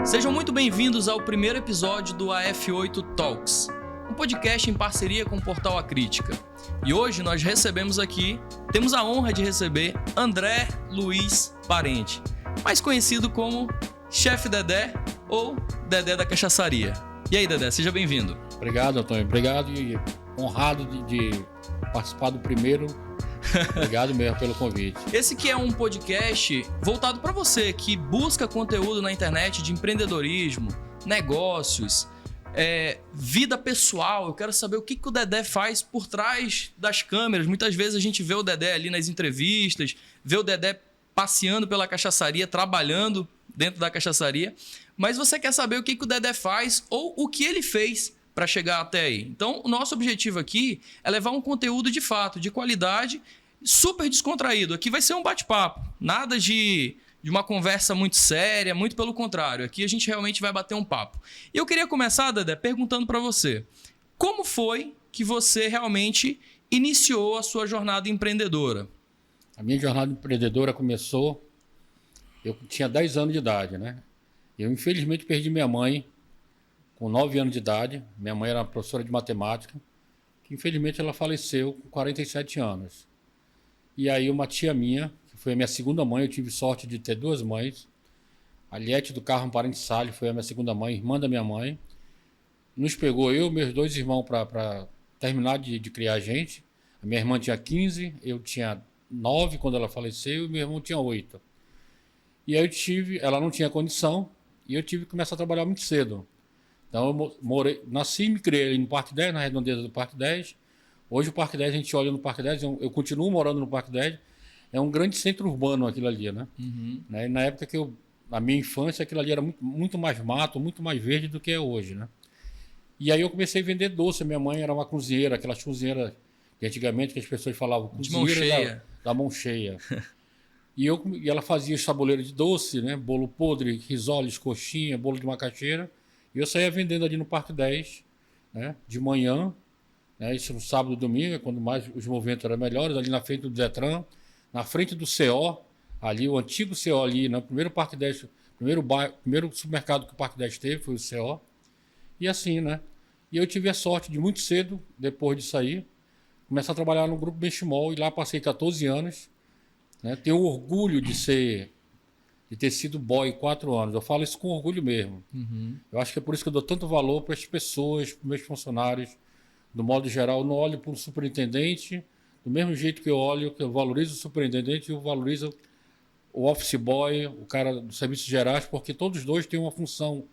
Sejam muito bem-vindos ao primeiro episódio do AF8 Talks, um podcast em parceria com o Portal A Crítica. E hoje nós temos a honra de receber André Luiz Parente, mais conhecido como Chefe Dedé ou Dedé da Cachaçaria. E aí, Dedé, seja bem-vindo. Obrigado, Antônio. Obrigado e honrado de participar do primeiro. Obrigado mesmo pelo convite. Esse que é um podcast voltado para você que busca conteúdo na internet de empreendedorismo, negócios, vida pessoal. Eu quero saber o que o Dedé faz por trás das câmeras. Muitas vezes a gente vê o Dedé ali nas entrevistas, vê o Dedé passeando pela cachaçaria, trabalhando dentro da cachaçaria. Mas você quer saber o que o Dedé faz ou o que ele fez para chegar até aí. Então, o nosso objetivo aqui é levar um conteúdo de fato, de qualidade, super descontraído. Aqui vai ser um bate-papo, nada de uma conversa muito séria, muito pelo contrário. Aqui a gente realmente vai bater um papo. E eu queria começar, Dedé, perguntando para você, como foi que você realmente iniciou a sua jornada empreendedora? A minha jornada empreendedora começou, eu tinha 10 anos de idade, né? Eu, infelizmente, perdi minha mãe com 9 anos de idade. Minha mãe era professora de matemática, que infelizmente ela faleceu com 47 anos. E aí uma tia minha, que foi a minha segunda mãe, eu tive sorte de ter duas mães. A Liette do Carmo Parente Salles foi a minha segunda mãe, irmã da minha mãe. Nos pegou eu e meus dois irmãos para terminar de criar a gente. A minha irmã tinha 15, eu tinha 9 quando ela faleceu e meu irmão tinha 8. E aí ela não tinha condição e eu tive que começar a trabalhar muito cedo. Então eu nasci e me criei no Parque 10, na redondeza do Parque 10. Hoje o Parque 10, a gente olha no Parque 10, eu continuo morando no Parque 10, é um grande centro urbano aquilo ali, né? Uhum. E na época na minha infância, aquilo ali era muito mais mato, muito mais verde do que é hoje, né? E aí eu comecei a vender doce, minha mãe era uma cozinheira, aquelas cozinheiras de antigamente que as pessoas falavam, cozinheira da mão cheia. E ela fazia os tabuleiros de doce, né? Bolo podre, risoles, coxinha, bolo de macaxeira. E eu saía vendendo ali no Parque 10, né? De manhã, né? Isso no sábado e domingo, quando mais os movimentos eram melhores, ali na frente do Detran, na frente do CO, ali o antigo CO ali, no primeiro Parque 10, primeiro supermercado que o Parque 10 teve foi o CO. E assim, né? E eu tive a sorte de muito cedo, depois de sair, começar a trabalhar no Grupo Benchimol, e lá passei 14 anos, né? Tenho orgulho de ter sido boy 4 anos. Eu falo isso com orgulho mesmo. Uhum. Eu acho que é por isso que eu dou tanto valor para as pessoas, para os meus funcionários. Do modo geral, eu não olho para um superintendente do mesmo jeito que eu valorizo o superintendente e eu valorizo o office boy, o cara dos serviços gerais, porque todos dois têm uma função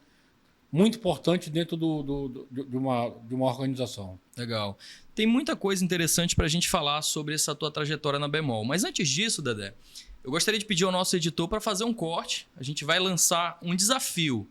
muito importante dentro de uma organização. Legal. Tem muita coisa interessante para a gente falar sobre essa tua trajetória na Bemol. Mas antes disso, Dedé, eu gostaria de pedir ao nosso editor para fazer um corte. A gente vai lançar um desafio.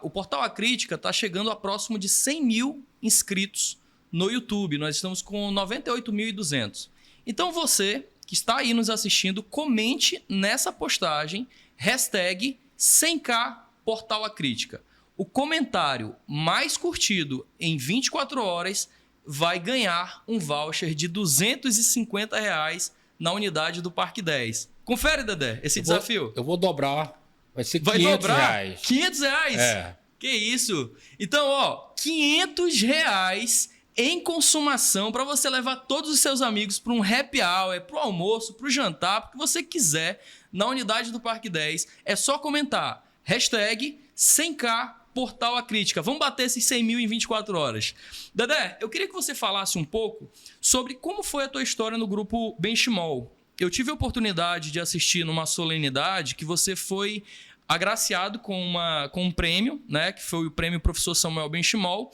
O Portal A Crítica está chegando a próximo de 100 mil inscritos no YouTube. Nós estamos com 98.200. Então você que está aí nos assistindo, comente nessa postagem, hashtag 100k Portal A Crítica. O comentário mais curtido em 24 horas vai ganhar um voucher de R$250 na unidade do Parque 10. Confere, Dedé, esse desafio. Eu vou dobrar. Vai ser R$500. R$500? É. Que isso? Então, R$500 em consumação para você levar todos os seus amigos para um happy hour, para o almoço, para o jantar, para o que você quiser na unidade do Parque 10. É só comentar. Hashtag 100k Portal A Crítica. Vamos bater esses 100 mil em 24 horas. Dedé, eu queria que você falasse um pouco sobre como foi a tua história no grupo Benchimol. Eu tive a oportunidade de assistir numa solenidade que você foi agraciado com um prêmio, né? Que foi o prêmio Professor Samuel Benchimol.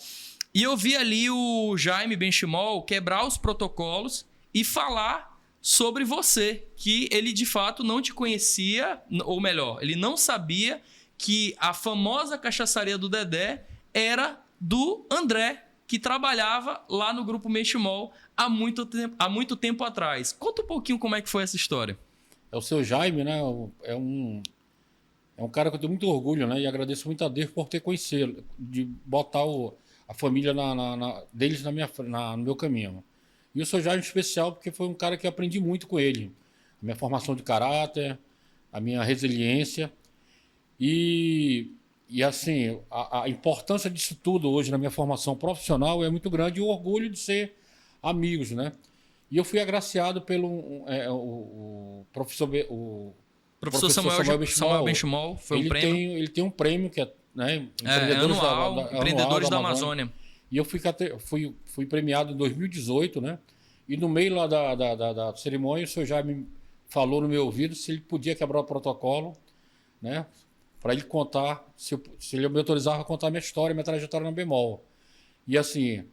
E eu vi ali o Jaime Benchimol quebrar os protocolos e falar sobre você, que ele de fato não te conhecia, ou melhor, ele não sabia que a famosa cachaçaria do Dedé era do André, que trabalhava lá no Grupo Benchimol há muito tempo atrás. Conta um pouquinho como é que foi essa história. É o seu Jaime, né? É um cara que eu tenho muito orgulho, né? E agradeço muito a Deus por ter conhecido, de botar a família deles no meu caminho. E o seu Jaime especial porque foi um cara que eu aprendi muito com ele. A minha formação de caráter, a minha resiliência. E E assim, a importância disso tudo hoje na minha formação profissional é muito grande e o orgulho de ser amigos, né? E eu fui agraciado pelo o professor, o Professor professor Samuel Benchimol foi um prêmio. Ele tem um prêmio que é, né, Empreendedores da Amazônia. E eu fui premiado em 2018, né? E no meio lá da cerimônia, o senhor já me falou no meu ouvido se ele podia quebrar o protocolo, né? Para ele contar, se ele me autorizava a contar minha história, minha trajetória na Bemol. E assim,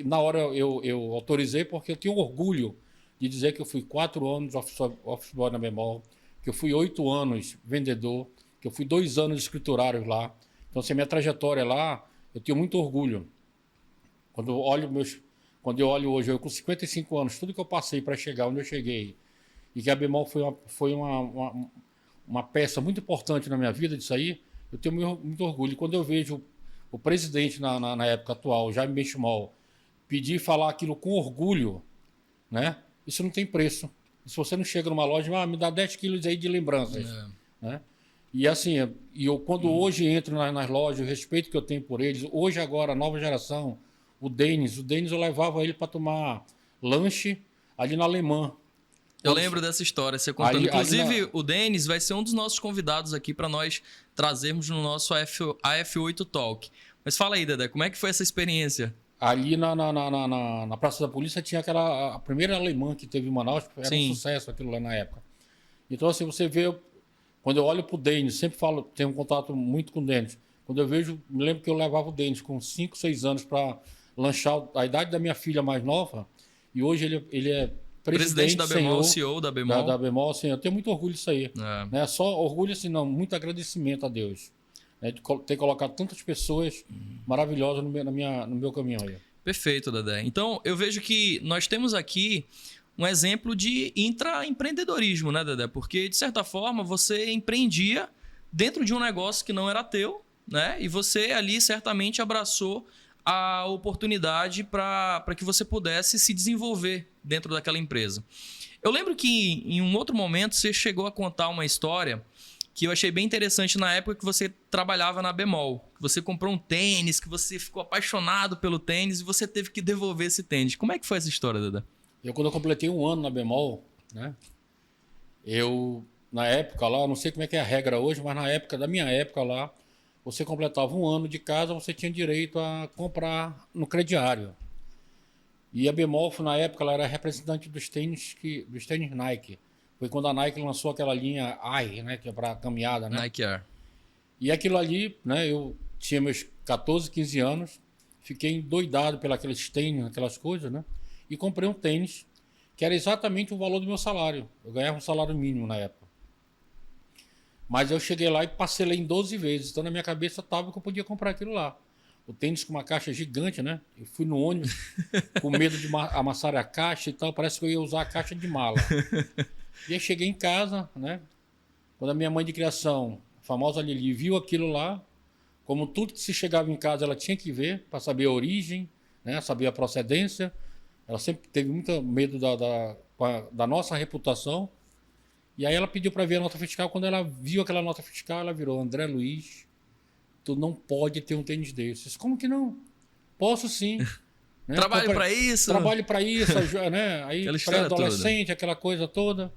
na hora eu autorizei porque eu tenho orgulho de dizer que eu fui 4 anos office boy na Bemol, que eu fui 8 anos vendedor, que eu fui 2 anos escriturário lá. Então, assim, minha trajetória lá, eu tenho muito orgulho. Quando eu olho hoje, eu com 55 anos, tudo que eu passei para chegar onde eu cheguei, e que a Bemol foi uma peça muito importante na minha vida disso aí, eu tenho muito orgulho. E quando eu vejo o presidente na época atual, Jaime Benchimol, pedir e falar aquilo com orgulho, né? Isso não tem preço. Se você não chega numa loja, me dá 10 quilos aí de lembranças. Né? E assim, quando hoje entro nas lojas, o respeito que eu tenho por eles, hoje agora, a nova geração, o Denis eu levava ele para tomar lanche ali na Alemã. Eu lembro dessa história, você contando. Inclusive, o Denis vai ser um dos nossos convidados aqui para nós trazermos no nosso AF8 Talk. Mas fala aí, Dedé, como é que foi essa experiência? Ali na Praça da Polícia tinha a primeira alemã que teve em Manaus, era um sucesso aquilo lá na época. Então, assim, você vê, quando eu olho pro Denis, sempre tenho um contato muito com o Denis. Quando eu vejo, me lembro que eu levava o Denis com 5, 6 anos para lanchar a idade da minha filha mais nova, e hoje ele é presidente da Bemol, CEO da Bemol. Da Bemol, assim, eu tenho muito orgulho disso aí. Né? Só orgulho, assim, não, muito agradecimento a Deus. Né? De ter colocado tantas pessoas maravilhosas no meu caminho aí. Perfeito, Dedé. Então, eu vejo que nós temos aqui um exemplo de intraempreendedorismo, né, Dedé? Porque, de certa forma, você empreendia dentro de um negócio que não era teu, né? E você ali certamente abraçou a oportunidade para que você pudesse se desenvolver dentro daquela empresa. Eu lembro que em um outro momento você chegou a contar uma história que eu achei bem interessante na época que você trabalhava na Bemol. Que você comprou um tênis, que você ficou apaixonado pelo tênis e você teve que devolver esse tênis. Como é que foi essa história, Dedé? Quando eu completei 1 ano na Bemol, né? Na época lá, não sei como é que é a regra hoje, mas da minha época lá, você completava 1 ano de casa, você tinha direito a comprar no crediário. E a Bemol, na época, ela era representante dos tênis Nike. Foi quando a Nike lançou aquela linha Air, né, que é para caminhada, né? Nike Air. E aquilo ali, né, eu tinha meus 14, 15 anos, fiquei endoidado pelos tênis, aquelas coisas, né? E comprei um tênis que era exatamente o valor do meu salário. Eu ganhava um salário mínimo na época. Mas eu cheguei lá e parcelei em 12 vezes. Então na minha cabeça estava que eu podia comprar aquilo lá. O tênis com uma caixa gigante, né? Eu fui no ônibus com medo de amassar a caixa e tal. Parece que eu ia usar a caixa de mala. E aí cheguei em casa, né? Quando a minha mãe de criação, a famosa Lili, viu aquilo lá, como tudo que se chegava em casa ela tinha que ver para saber a origem, né? Saber a procedência. Ela sempre teve muito medo da nossa reputação. E aí ela pediu para ver a nota fiscal. Quando ela viu aquela nota fiscal, ela virou: André Luiz, tu não pode ter um tênis desses. Como que não? Posso sim. Né? Trabalho para isso. Trabalho para isso, né? Aí pré-adolescente, aquela coisa toda.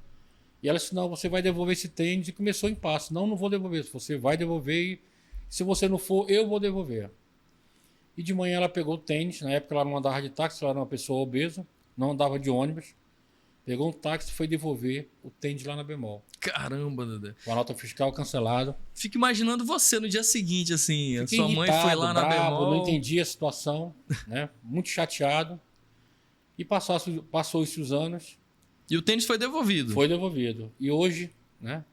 E ela disse: não, você vai devolver esse tênis. E começou o impasse. Não vou devolver. Você vai devolver. E se você não for, eu vou devolver. E de manhã ela pegou o tênis. Na época ela não andava de táxi, ela era uma pessoa obesa. Não andava de ônibus. Pegou um táxi e foi devolver o tênis lá na Bemol. Caramba, Dedé. Com a nota fiscal cancelada. Fico imaginando você no dia seguinte, assim. Fiquei sua mãe foi lá bravo, na Bemol. Não entendi a situação, né? Muito chateado. E passou-se os anos. E o tênis foi devolvido? Foi devolvido. E hoje, né?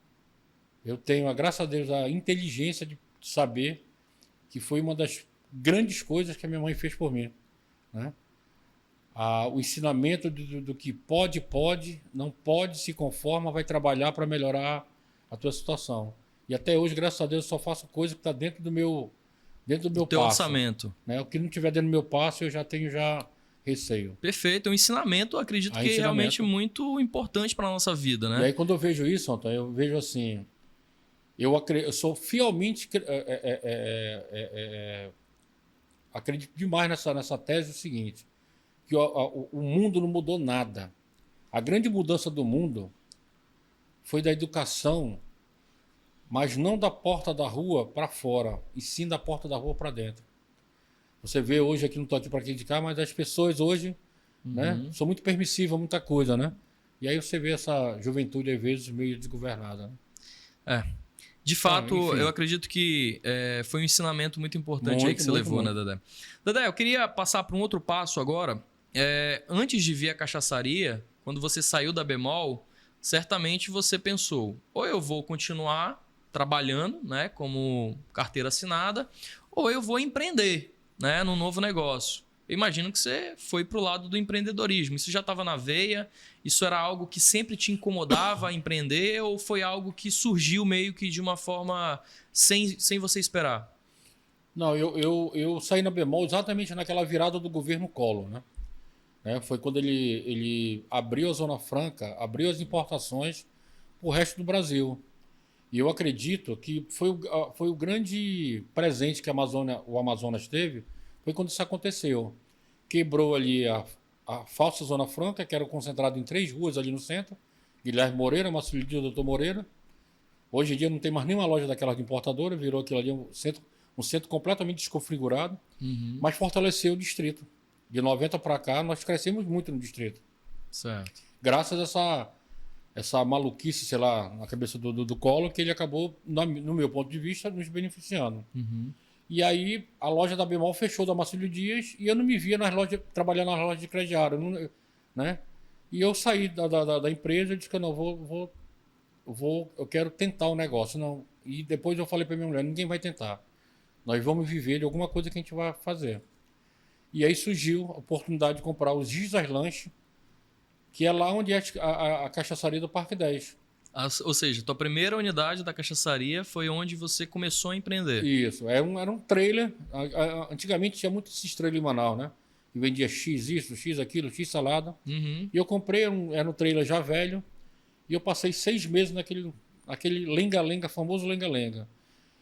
Eu tenho, graças a Deus, a inteligência de saber que foi uma das grandes coisas que a minha mãe fez por mim, né? O ensinamento do que pode, não pode, se conforma, vai trabalhar para melhorar a tua situação. E até hoje, graças a Deus, eu só faço coisa que está dentro do meu teu passo, orçamento. Né? O que não tiver dentro do meu passo, eu já tenho receio. Perfeito. O ensinamento, eu acredito que é realmente muito importante para a nossa vida, né? E aí, quando eu vejo isso, Antônio, eu vejo assim, eu sou fielmente acredito demais nessa tese seguinte, que o mundo não mudou nada. A grande mudança do mundo foi da educação, mas não da porta da rua para fora, e sim da porta da rua para dentro. Você vê hoje, aqui não estou aqui para criticar, mas as pessoas hoje, né, são muito permissivas, muita coisa, né? E aí você vê essa juventude, às vezes, meio desgovernada. Né? De fato, enfim. eu acredito que foi um ensinamento muito importante aí que você levou, né, Dedé? Dedé, eu queria passar para um outro passo agora. Antes de vir a cachaçaria, quando você saiu da Bemol, certamente você pensou, ou eu vou continuar trabalhando, né, como carteira assinada, ou eu vou empreender, né, num novo negócio. Eu imagino que você foi para o lado do empreendedorismo. Isso já estava na veia? Isso era algo que sempre te incomodava a empreender ou foi algo que surgiu meio que de uma forma sem você esperar? Não, eu saí na Bemol exatamente naquela virada do governo Collor, né? Foi quando ele abriu a Zona Franca, abriu as importações para o resto do Brasil. E eu acredito que foi o grande presente que o Amazonas teve, foi quando isso aconteceu. Quebrou ali a falsa Zona Franca, que era concentrado em 3 ruas ali no centro. Guilherme Moreira, Marcelo Dias, Doutor Moreira. Hoje em dia não tem mais nenhuma loja daquela de importadora, virou aquilo ali um centro completamente desconfigurado, mas fortaleceu o distrito. De 90 para cá, nós crescemos muito no distrito. Certo. Graças a essa maluquice, sei lá, na cabeça do Collor, que ele acabou, no meu ponto de vista, nos beneficiando. E aí a loja da Bemol fechou da Marcílio Dias e eu não me via trabalhando nas lojas de crediário, né? E eu saí da empresa e disse que eu não eu quero tentar o negócio. Não. E depois eu falei para minha mulher, ninguém vai tentar. Nós vamos viver de alguma coisa que a gente vai fazer. E aí surgiu a oportunidade de comprar os Gisas Lanche, que é lá onde é a cachaçaria do Parque 10. Ou seja, tua primeira unidade da cachaçaria foi onde você começou a empreender. Isso, era um trailer. Antigamente tinha muito esses trailer em Manaus, né? Que vendia X isso, X aquilo, X salada. E eu comprei, era um trailer já velho, e eu passei 6 meses naquele lenga-lenga, famoso lenga-lenga.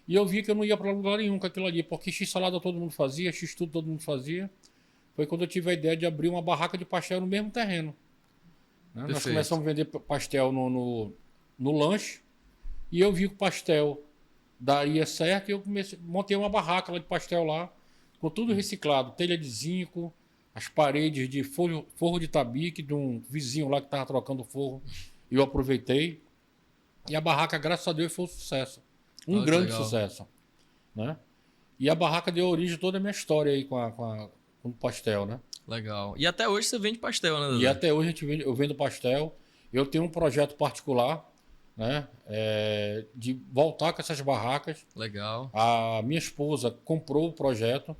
E eu vi que eu não ia para lugar nenhum com aquilo ali, porque X salada todo mundo fazia, X tudo todo mundo fazia. Foi quando eu tive a ideia de abrir uma barraca de pastel no mesmo terreno. Né? Nós começamos a vender pastel no lanche, e eu vi que o pastel daria certo, e eu montei uma barraca lá de pastel lá, com tudo reciclado, telha de zinco, as paredes de forro de tabique de um vizinho lá que estava trocando forro, e eu aproveitei, e a barraca, graças a Deus, foi um sucesso, grande sucesso, né? E a barraca deu origem a toda a minha história aí com o pastel, né? Legal. E até hoje você vende pastel, né, Dedé? E até hoje eu vendo pastel. Eu tenho um projeto particular, né, de voltar com essas barracas. Legal. A minha esposa comprou o projeto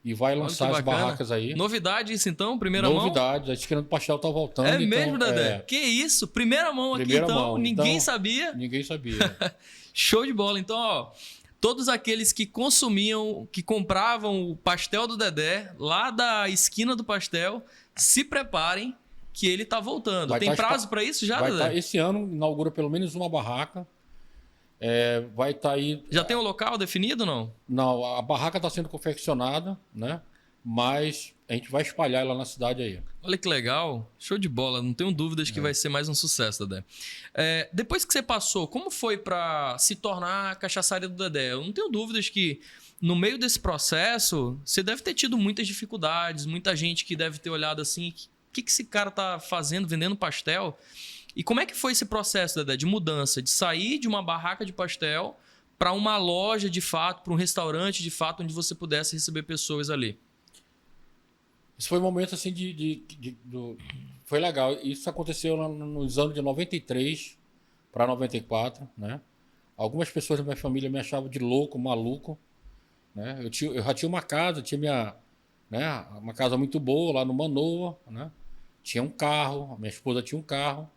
e vai lançar as barracas aí. Novidade isso então? Primeira mão? Novidade. A esquina do pastel tá voltando. É mesmo, Dedé? Que isso? Primeira mão aqui então? Ninguém sabia? Ninguém sabia. Show de bola. Então, ó, todos aqueles que compravam o pastel do Dedé, lá da esquina do pastel, se preparem que ele tá voltando. Tem prazo para isso já, Dedé? Esse ano inaugura pelo menos uma barraca. Vai estar aí... Já tem um local definido ou não? Não, a barraca está sendo confeccionada, né? Mas a gente vai espalhar ela na cidade aí. Olha que legal. Show de bola. Não tenho dúvidas que vai ser mais um sucesso, Dedé. Depois que você passou, como foi para se tornar a cachaçaria do Dedé? Eu não tenho dúvidas que no meio desse processo você deve ter tido muitas dificuldades, muita gente que deve ter olhado assim, o que esse cara tá fazendo, vendendo pastel? E como é que foi esse processo, Dedé, de mudança, de sair de uma barraca de pastel para uma loja de fato, para um restaurante de fato, onde você pudesse receber pessoas ali? Isso foi um momento assim foi legal. Isso aconteceu nos anos de 93 para 94, né? Algumas pessoas da minha família me achavam de louco, maluco, né? Eu já tinha uma casa, uma casa muito boa lá no Manoa, né? Tinha um carro, minha esposa tinha um carro,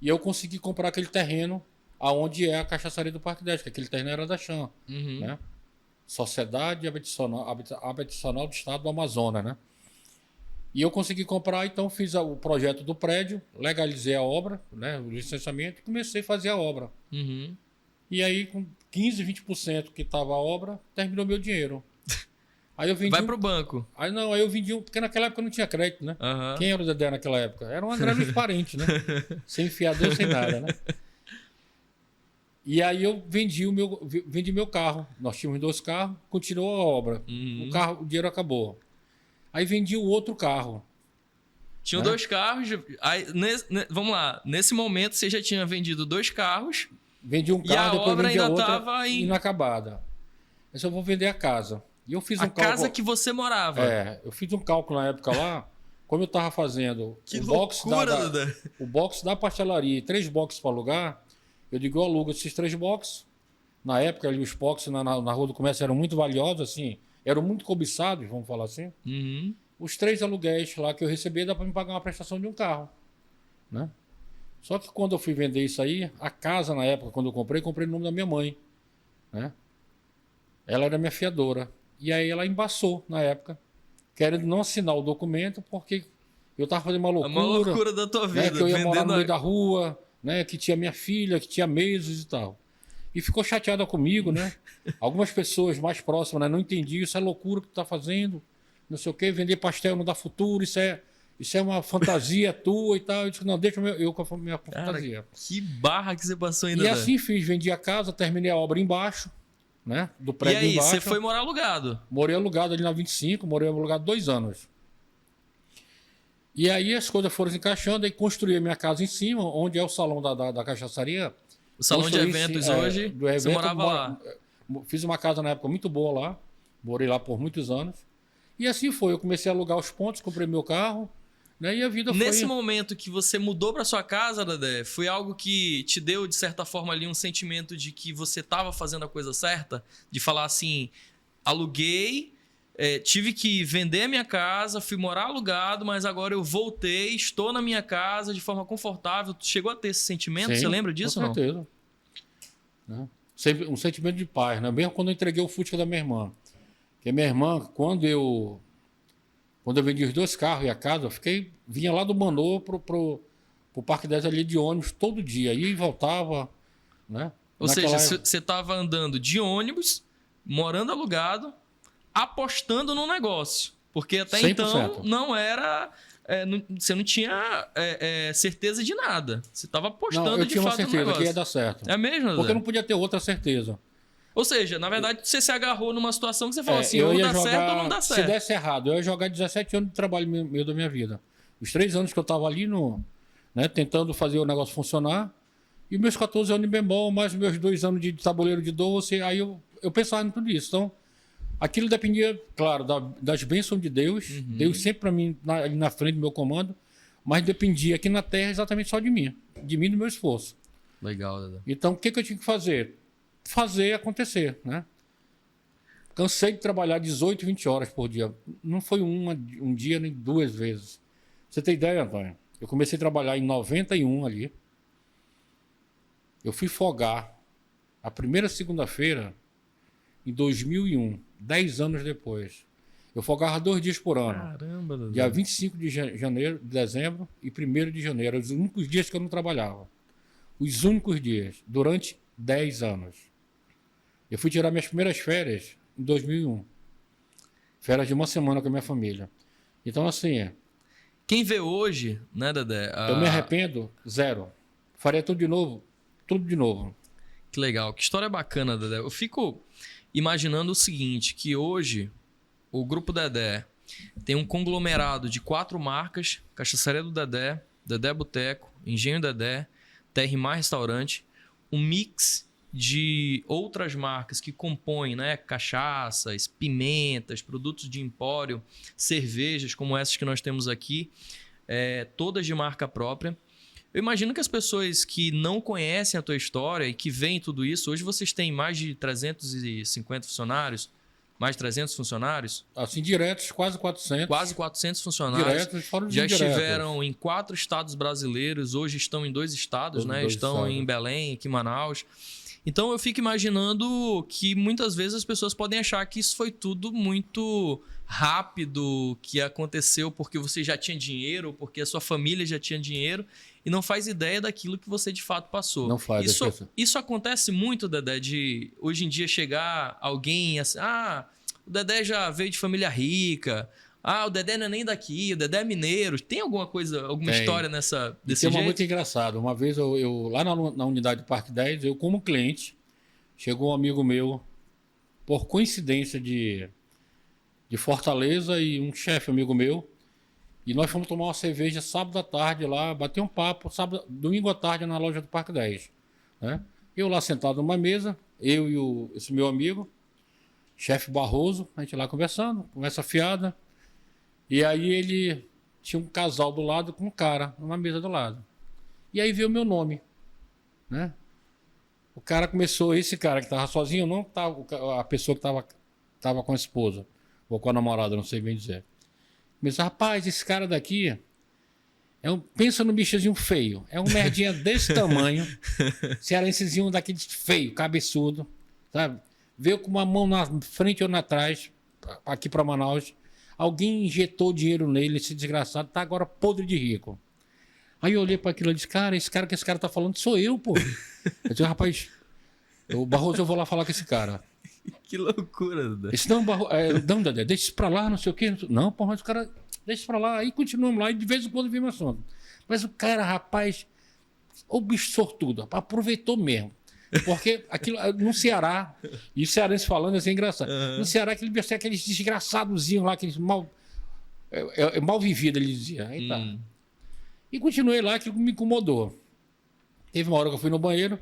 e eu consegui comprar aquele terreno aonde é a cachaçaria do Parque 10, que aquele terreno era da Chan, né? Sociedade Habitacional do Estado do Amazonas, né? E eu consegui comprar, então fiz o projeto do prédio, legalizei a obra, né, o licenciamento, e comecei a fazer a obra. E aí, com 15, 20% que estava a obra, terminou meu dinheiro. Aí eu vendi. Vai pro banco. Aí não, aí eu vendi um. Porque naquela época não tinha crédito, né? Aham. Quem era o Dedé naquela época? Era um André nos parentes, né? Sem fiador, sem nada, né? E aí eu vendi meu carro. Nós tínhamos 2 carros, continuou a obra. O dinheiro acabou. Aí vendi o outro carro. Tinham 2 carros. Aí, vamos lá. Nesse momento você já tinha vendido 2 carros. Vendi um E a carro, depois obra vendi a ainda outra estava inacabada. Eu só vou vender a casa. E eu fiz um cálculo. casa que você morava. Eu fiz um cálculo na época lá, como eu estava fazendo Que o box loucura, Dedé. o box da pastelaria e 3 boxes para alugar, eu digo, eu alugo esses 3 boxes. Na época, ali, os boxes na Rua do Comércio eram muito valiosos, assim, eram muito cobiçados, vamos falar assim. Uhum. Os 3 aluguéis lá que eu recebi, dá para me pagar uma prestação de um carro, né? Só que quando eu fui vender isso aí, a casa na época, quando eu comprei no nome da minha mãe, né? Ela era minha fiadora. E aí ela embaçou na época, querendo não assinar o documento, porque eu estava fazendo uma loucura. Uma loucura da tua vida. Né? Que eu ia morar no meio a... da rua, né? Que tinha minha filha, que tinha meses e tal. E ficou chateada comigo, né? Algumas pessoas mais próximas, né, não entendiam, isso é loucura que tu tá fazendo, não sei o quê, vender pastel não dá futuro, isso é uma fantasia tua e tal. Eu disse, não, deixa eu com a minha fantasia. Que barra que você passou ainda. E assim fiz, vendi a casa, terminei a obra embaixo, né? Do prédio embaixo. E aí, embaixo. você foi morar alugado? Morei alugado ali na 25, morei alugado 2 anos. E aí as coisas foram se encaixando, aí construí a minha casa em cima, onde é o salão da cachaçaria. O salão de eventos hoje, do evento, você morava lá? Fiz uma casa na época muito boa lá, morei lá por muitos anos. E assim foi, eu comecei a alugar os pontos, comprei meu carro, né? E a vida foi... Nesse momento que você mudou para sua casa, Dedé, foi algo que te deu, de certa forma, ali um sentimento de que você estava fazendo a coisa certa? De falar assim, aluguei, tive que vender a minha casa, fui morar alugado, mas agora eu voltei, estou na minha casa de forma confortável. Chegou a ter esse sentimento? Sim, você lembra disso ou não? Com certeza. Né? Sempre um sentimento de paz, né? Mesmo quando eu entreguei o Fusca da minha irmã. Porque minha irmã, quando eu vendi os 2 carros e a casa, vinha lá do Manô pro Parque 10 ali de ônibus todo dia, ia e voltava, né? Ou seja, você estava andando de ônibus, morando alugado, apostando num negócio. Porque até 100%. então não era... você não tinha certeza de nada. Você estava apostando eu de tinha uma fato no certeza negócio. que ia dar certo. É mesmo, Dedé? Porque eu não podia ter outra certeza. Ou seja, na verdade, você se agarrou numa situação que você falou assim, ou dá certo ou não dá certo. Se desse errado, eu ia jogar 17 anos de trabalho meu da minha vida. Os 3 anos que eu estava ali né, tentando fazer o negócio funcionar, e meus 14 anos de bemol, mais meus 2 anos de tabuleiro de doce, aí eu pensava em tudo isso. Então, aquilo dependia, claro, das bênçãos de Deus. Uhum. Deus sempre para mim, ali na frente do meu comando, mas dependia aqui na terra exatamente só de mim e do meu esforço. Legal, Dedé. Então, o que eu tinha que fazer? Fazer acontecer, né? Cansei de trabalhar 18, 20 horas por dia. Não foi um dia nem 2 vezes. Você tem ideia, Antônio? Eu comecei a trabalhar em 91 ali. Eu fui folgar a primeira segunda-feira em 2001, 10 anos depois. Eu folgava 2 dias por ano. Caramba, Dedé. Dia 25 de dezembro e 1º de janeiro. Os únicos dias que eu não trabalhava. Os únicos dias, durante 10 anos. Eu fui tirar minhas primeiras férias em 2001. Férias de uma semana com a minha família. Então, assim... Quem vê hoje, né, Dedé? Eu me arrependo, 0. Faria tudo de novo. Tudo de novo. Que legal. Que história bacana, Dedé. Eu fico imaginando o seguinte, que hoje o Grupo Dedé tem um conglomerado de 4 marcas: Cachaçaria do Dedé, Dedé Boteco, Engenho Dedé, TR Mar Restaurante, um mix de outras marcas que compõem, né, cachaças, pimentas, produtos de empório, cervejas como essas que nós temos aqui, todas de marca própria. Eu imagino que as pessoas que não conhecem a tua história e que veem tudo isso, hoje vocês têm mais de 350 funcionários, mais de 300 funcionários? Assim, diretos, quase 400. Quase 400 funcionários. Diretos, fora de já indiretos. estiveram em 4 estados brasileiros, hoje estão em 2 estados, né? Estão em Belém, aqui em Manaus. Então eu fico imaginando que muitas vezes as pessoas podem achar que isso foi tudo muito rápido, que aconteceu porque você já tinha dinheiro, porque a sua família já tinha dinheiro, e não faz ideia daquilo que você de fato passou. Não faz. Isso acontece muito, Dedé, de hoje em dia chegar alguém assim, o Dedé já veio de família rica, o Dedé não é nem daqui, o Dedé é mineiro. Tem alguma coisa, alguma história desse jeito? Tem muito engraçado. Uma vez eu lá na unidade do Parque 10, eu como cliente, chegou um amigo meu, por coincidência de Fortaleza, e um chefe amigo meu, e nós fomos tomar uma cerveja sábado à tarde lá, bater um papo, domingo à tarde na loja do Parque 10. Né? Eu lá sentado numa mesa, eu e esse meu amigo, chefe Barroso, a gente lá conversando, conversa fiada. E aí ele tinha um casal do lado com um cara numa mesa do lado. E aí veio o meu nome, né? O cara começou, esse cara que estava sozinho, não tava, a pessoa que estava com a esposa, ou com a namorada, não sei bem dizer. Começou, rapaz, esse cara daqui, pensa no bichozinho feio, é um merdinha desse tamanho, cearensezinho daquele feio, cabeçudo, sabe? Veio com uma mão na frente ou na trás, aqui para Manaus. Alguém injetou dinheiro nele, esse desgraçado tá agora podre de rico. Aí eu olhei para aquilo e disse, cara, esse cara que esse cara tá falando sou eu, pô. Eu disse, rapaz, o Barroso, eu vou lá falar com esse cara. Que loucura, Dedé. Esse não, Dedé, deixa isso pra lá, não sei o quê. Não, pô, mas o cara, deixa isso pra lá. Aí continuamos lá e de vez em quando vimos assunto. Mas o cara, rapaz, o bicho sortudo, aproveitou mesmo. Porque aquilo no Ceará, e o cearense falando assim é engraçado. No Ceará, aqueles desgraçadozinhos lá, aqueles mal vivido, ele dizia. Aí tá. E continuei lá, aquilo me incomodou. Teve uma hora que eu fui no banheiro,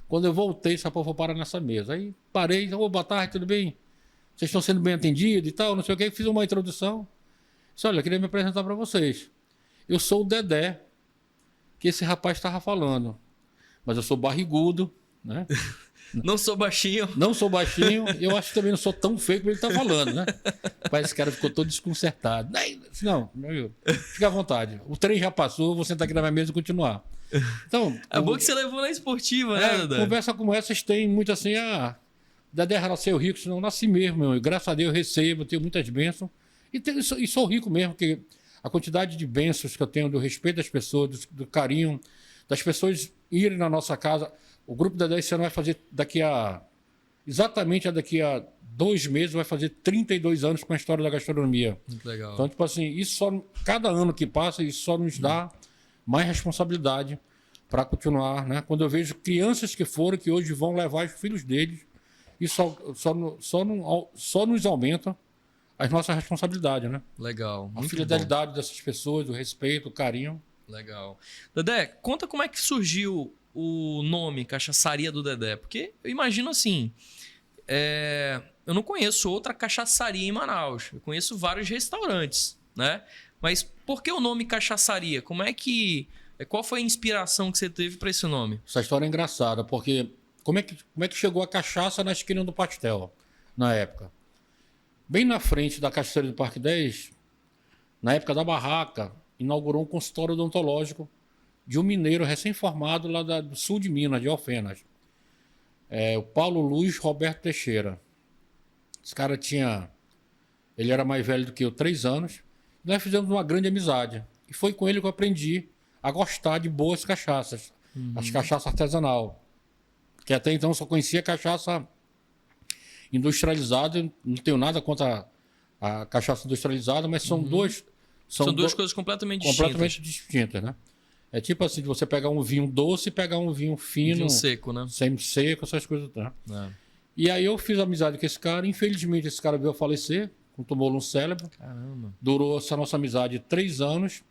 quando eu voltei, essa porra foi parar nessa mesa. Aí parei, boa tarde, tudo bem? Vocês estão sendo bem atendidos e tal, não sei o que. Fiz uma introdução. Disse, olha, eu queria me apresentar para vocês. Eu sou o Dedé, que esse rapaz estava falando. Mas eu sou barrigudo, né? Não sou baixinho. Não sou baixinho. Eu acho que também não sou tão feio como ele está falando, né? Mas esse cara ficou todo desconcertado. Não, meu amigo, fica à vontade. O trem já passou, vou sentar aqui na minha mesa e continuar. Então, é bom que você levou na esportiva, né, Dedé? Conversa como essas tem muito assim, Dedé nasceu rico, senão nasci mesmo, meu irmão. Graças a Deus eu recebo, tenho muitas bênçãos. E sou rico mesmo, porque a quantidade de bênçãos que eu tenho, do respeito das pessoas, do carinho, das pessoas irem na nossa casa. O grupo Dedé esse ano vai fazer exatamente daqui a 2 meses, vai fazer 32 anos com a história da gastronomia. Muito legal. Então, tipo assim, cada ano que passa, isso só nos dá mais responsabilidade para continuar, né? Quando eu vejo crianças que hoje vão levar os filhos deles, isso só nos aumenta as nossas responsabilidades, né? Legal. A fidelidade dessas pessoas, o respeito, o carinho. Legal. Dedé, conta como é que surgiu o nome Cachaçaria do Dedé. Porque eu imagino assim, eu não conheço outra cachaçaria em Manaus. Eu conheço vários restaurantes, né? Mas por que o nome Cachaçaria? Qual foi a inspiração que você teve para esse nome? Essa história é engraçada, porque como é que chegou a cachaça na esquina do pastel, na época? Bem na frente da Cachaçaria do Parque 10, na época da barraca, inaugurou um consultório odontológico de um mineiro recém-formado lá do sul de Minas, de Alfenas. O Paulo Luiz Roberto Teixeira. Esse cara ele era mais velho do que eu, 3 anos. E nós fizemos uma grande amizade. E foi com ele que eu aprendi a gostar de boas cachaças. As cachaças artesanal. Que até então eu só conhecia cachaça industrializada. Não tenho nada contra a cachaça industrializada, mas são duas coisas completamente distintas, né? É tipo assim, de você pegar um vinho doce e pegar um vinho fino. Vinho seco, né? Semi-seco, essas coisas. Tá? E aí eu fiz amizade com esse cara. Infelizmente, esse cara veio a falecer com tumor no cérebro. Caramba. Durou essa nossa amizade 3 anos.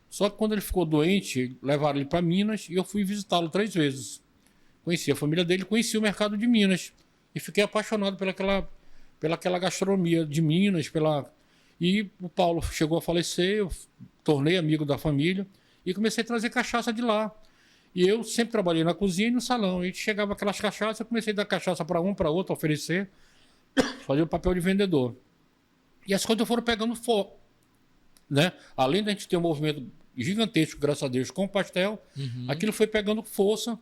Só que quando ele ficou doente, levaram ele para Minas e eu fui visitá-lo 3 vezes. Conheci a família dele, conheci o mercado de Minas. E fiquei apaixonado pelaquela gastronomia de Minas. E o Paulo chegou a falecer, eu tornei amigo da família. E comecei a trazer cachaça de lá. E eu sempre trabalhei na cozinha e no salão. E chegava aquelas cachaças, eu comecei a dar cachaça para um, para outro, oferecer. Fazia o papel de vendedor. E as coisas foram pegando fogo. Né? Além da gente ter um movimento gigantesco, graças a Deus, com o pastel, aquilo foi pegando força.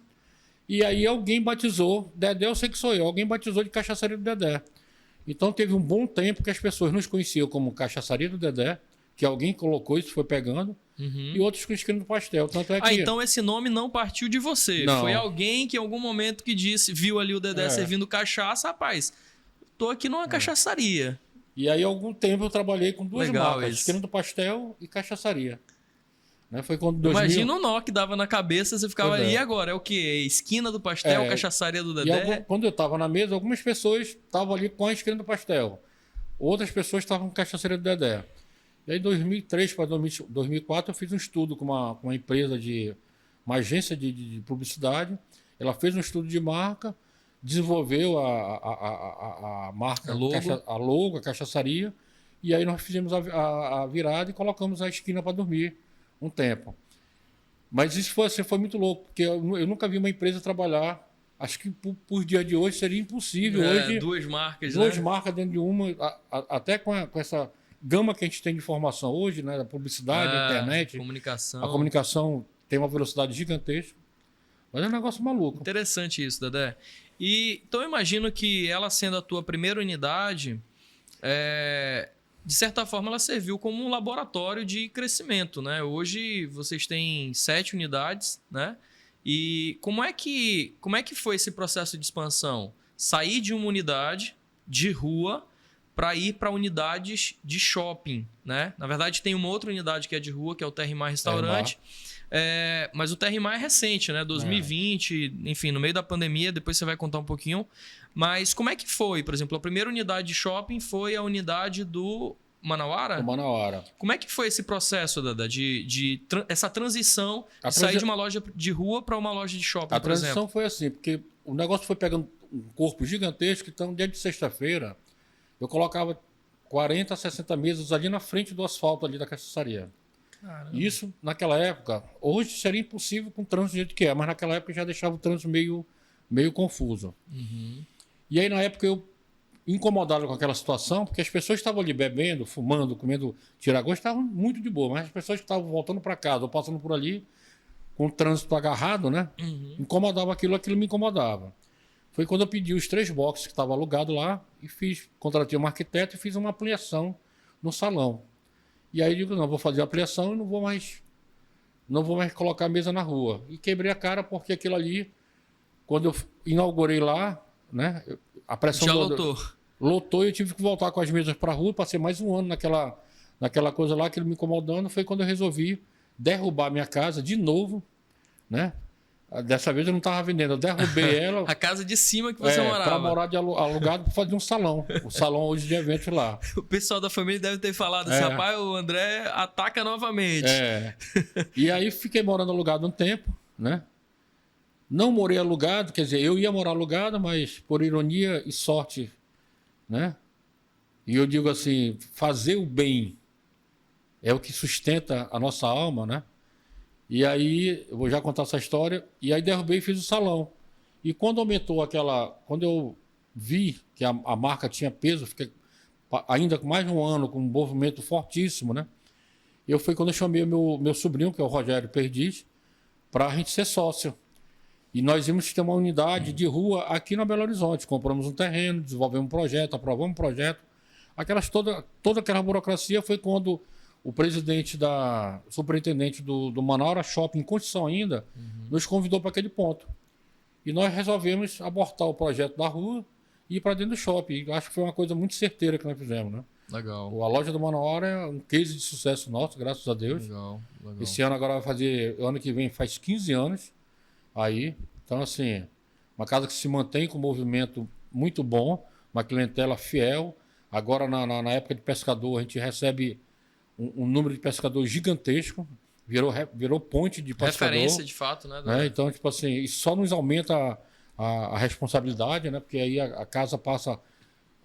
E aí alguém batizou, Dedé eu sei que sou eu, alguém batizou de Cachaçaria do Dedé. Então teve um bom tempo que as pessoas nos conheciam como Cachaçaria do Dedé, que alguém colocou isso, foi pegando, e outros com Esquina do Pastel. Tanto é que... então esse nome não partiu de você. Não. Foi alguém que em algum momento que disse, viu ali o Dedé servindo cachaça, rapaz, tô aqui numa cachaçaria. E aí, há algum tempo, eu trabalhei com duas Legal marcas, isso. Esquina do Pastel e Cachaçaria. Né? Foi quando 2000... Imagina o nó que dava na cabeça, você ficava Pois ali, é. e agora? É o quê? Esquina do Pastel, cachaçaria do E Dedé? quando eu estava na mesa, algumas pessoas estavam ali com a Esquina do Pastel. Outras pessoas estavam com a Cachaçaria do Dedé. E aí, em 2003 para 2004, eu fiz um estudo com uma empresa uma agência de publicidade. Ela fez um estudo de marca, desenvolveu a marca, A logo. a cachaçaria, e aí nós fizemos a virada e colocamos a esquina para dormir um tempo. Mas isso foi muito louco, porque eu nunca vi uma empresa trabalhar. Acho que por dia de hoje seria impossível. Hoje, duas marcas, duas né? marcas dentro de uma, até com essa gama que a gente tem de informação hoje, né, da publicidade, da internet. Comunicação. A comunicação tem uma velocidade gigantesca. Mas é um negócio maluco. Interessante isso, Dedé. Então eu imagino que ela sendo a tua primeira unidade, de certa forma ela serviu como um laboratório de crescimento, né? Hoje vocês têm 7 unidades, né? E como é que foi esse processo de expansão? Sair de uma unidade de rua para ir para unidades de shopping, né? Na verdade tem uma outra unidade que é de rua, que é o Terrimar Restaurante. Mas o Terrimar é recente, né? 2020, enfim, no meio da pandemia, depois você vai contar um pouquinho. Mas como é que foi? Por exemplo, a primeira unidade de shopping foi a unidade do Manauara? Do Manauara. Como é que foi esse processo, Dada, essa transição de sair de uma loja de rua para uma loja de shopping, por exemplo? A transição foi assim, porque o negócio foi pegando um corpo gigantesco, então, dia de sexta-feira, eu colocava 40, 60 mesas ali na frente do asfalto ali da cachaçaria. Caramba. Isso, naquela época, hoje seria impossível com o trânsito do jeito que é, mas naquela época já deixava o trânsito meio confuso. E aí, na época, eu incomodado com aquela situação, porque as pessoas estavam ali bebendo, fumando, comendo tiragosto, estavam muito de boa, mas as pessoas que estavam voltando para casa ou passando por ali, com o trânsito agarrado, né? Incomodava aquilo me incomodava. Foi quando eu pedi os 3 boxes que estavam alugados lá e contratei um arquiteto e fiz uma ampliação no salão. E aí eu digo, não, vou fazer a ampliação e não vou mais colocar a mesa na rua. E quebrei a cara porque aquilo ali, quando eu inaugurei lá, né, a pressão já lotou. Lotou e eu tive que voltar com as mesas para a rua, passei mais um ano naquela coisa lá, aquilo me incomodando. Foi quando eu resolvi derrubar minha casa de novo, né? Dessa vez eu não estava vendendo, eu derrubei ela. A casa de cima que você morava. Para morar de alugado para fazer um salão. O salão hoje de eventos lá. O pessoal da família deve ter falado assim, rapaz, o André ataca novamente. E aí fiquei morando alugado um tempo, né? Não morei alugado, quer dizer, eu ia morar alugado, mas por ironia e sorte, né? E eu digo assim, fazer o bem é o que sustenta a nossa alma, né? E aí, eu vou já contar essa história, e aí derrubei e fiz o salão. E quando aumentou quando eu vi que a marca tinha peso, fiquei ainda com mais de um ano, com um movimento fortíssimo, né? Foi quando eu chamei o meu sobrinho, que é o Rogério Perdiz, para a gente ser sócio. E nós íamos ter uma unidade de rua aqui no Belo Horizonte. Compramos um terreno, desenvolvemos um projeto, aprovamos um projeto. Toda aquela burocracia foi quando o superintendente do Manaus Shopping, em construção ainda, nos convidou para aquele ponto. E nós resolvemos abortar o projeto da rua e ir para dentro do shopping. E acho que foi uma coisa muito certeira que nós fizemos, né? Legal. A loja do Manaus é um case de sucesso nosso, graças a Deus. Legal. Esse ano agora vai fazer, ano que vem faz 15 anos aí. Então, assim, uma casa que se mantém com um movimento muito bom, uma clientela fiel. Agora, na época de pescador, a gente recebe um número de pescadores gigantesco, virou ponte de pescador. Referência, de fato, né? Então, tipo assim, isso só nos aumenta a responsabilidade, né? Porque aí a casa passa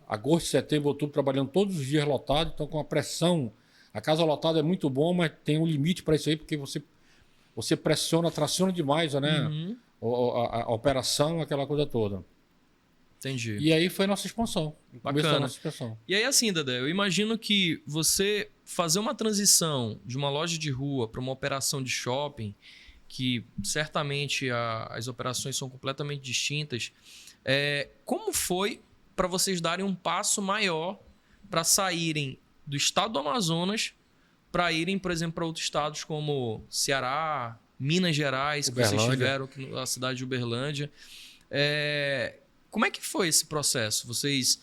agosto, setembro, outubro, trabalhando todos os dias lotado, então com a pressão, a casa lotada é muito bom, mas tem um limite para isso aí, porque você pressiona, traciona demais, né? A operação, aquela coisa toda. Entendi. E aí foi a nossa expansão. Bacana. A nossa expansão. E aí assim, Dedé, eu imagino que você fazer uma transição de uma loja de rua para uma operação de shopping, que certamente as operações são completamente distintas. Como foi para vocês darem um passo maior para saírem do estado do Amazonas para irem, por exemplo, para outros estados como Ceará, Minas Gerais, que vocês tiveram, a cidade de Uberlândia. Como é que foi esse processo? Vocês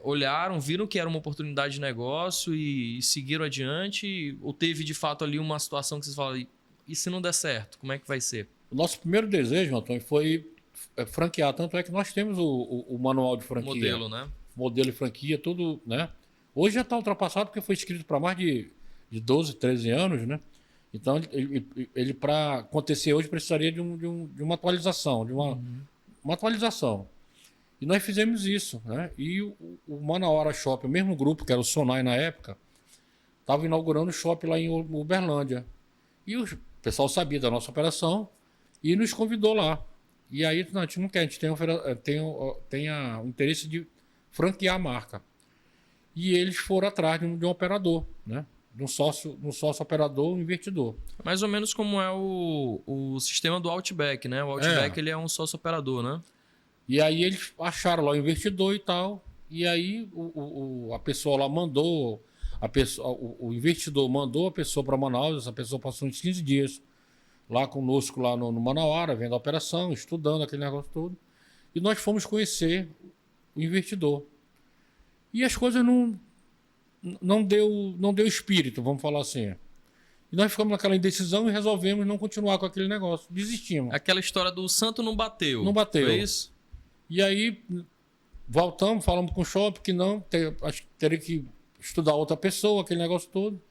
olharam, viram que era uma oportunidade de negócio e seguiram adiante? Ou teve, de fato, ali uma situação que vocês falaram, e se não der certo, como é que vai ser? O nosso primeiro desejo, Antônio, foi franquear. Tanto é que nós temos o manual de franquia. Modelo, né? Modelo de franquia, tudo, né? Hoje já está ultrapassado porque foi escrito para mais de 12, 13 anos, né? Então, ele para acontecer hoje precisaria de uma atualização, uma atualização. E nós fizemos isso, né? E o Manauara Shopping, o mesmo grupo, que era o Sonai na época, estava inaugurando o shopping lá em Uberlândia. E o pessoal sabia da nossa operação e nos convidou lá. E aí, não, a gente não quer, a gente tem o interesse de franquear a marca. E eles foram atrás de um operador, né? De um sócio operador, um investidor. Mais ou menos como é o sistema do Outback, né? O Outback ele é um sócio operador, né? E aí eles acharam lá o investidor e tal. E aí a pessoa lá mandou, o investidor mandou a pessoa para Manaus. Essa pessoa passou uns 15 dias lá conosco, lá no Manauara, vendo a operação, estudando aquele negócio todo. E nós fomos conhecer o investidor. E as coisas não deu espírito, vamos falar assim. E nós ficamos naquela indecisão e resolvemos não continuar com aquele negócio. Desistimos. Aquela história do santo não bateu. Não bateu. Foi isso? E aí voltamos, falamos com o shopping que não, acho que teria que estudar outra pessoa, aquele negócio todo.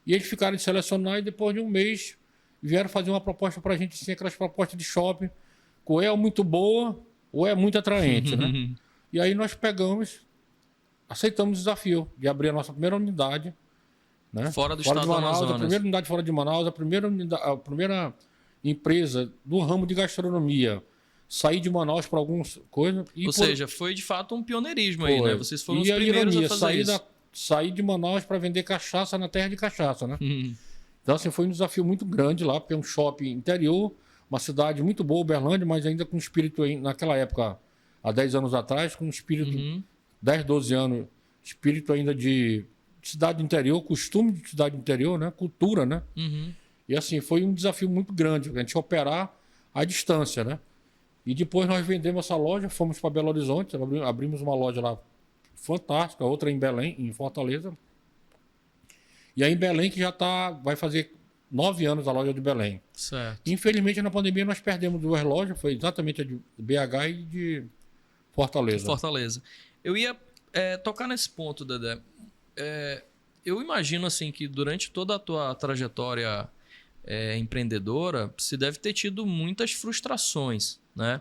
E eles ficaram de selecionar e depois de um mês vieram fazer uma proposta pra gente, assim, aquelas propostas de shopping, que ou é muito boa ou é muito atraente, né? E aí nós pegamos, aceitamos o desafio de abrir a nossa primeira unidade, né? Fora do estado de do Manaus, Amazonas. a primeira unidade fora de Manaus, a primeira empresa do ramo de gastronomia sair de Manaus para algumas coisas. Ou seja, foi de fato um pioneirismo aí, né? Vocês foram os primeiros a fazer isso. Sair de Manaus para vender cachaça na terra de cachaça, né? Então, assim, foi um desafio muito grande lá, porque é um shopping interior, uma cidade muito boa, Uberlândia, mas ainda com espírito, naquela época, há 10 anos atrás, com espírito, 10, 12 anos, espírito ainda de cidade interior, costume de cidade interior, né? Cultura, né? E assim, foi um desafio muito grande, a gente operar à distância, né? E depois nós vendemos essa loja, fomos para Belo Horizonte, abrimos uma loja lá fantástica, outra em Belém, em Fortaleza. E aí em Belém, que já vai fazer 9 anos a loja de Belém. Certo. Infelizmente, na pandemia, nós perdemos 2 lojas, foi exatamente a de BH e de Fortaleza. Fortaleza. Eu ia tocar nesse ponto, Dedé. Eu imagino assim que durante toda a tua trajetória empreendedora, você deve ter tido muitas frustrações, né?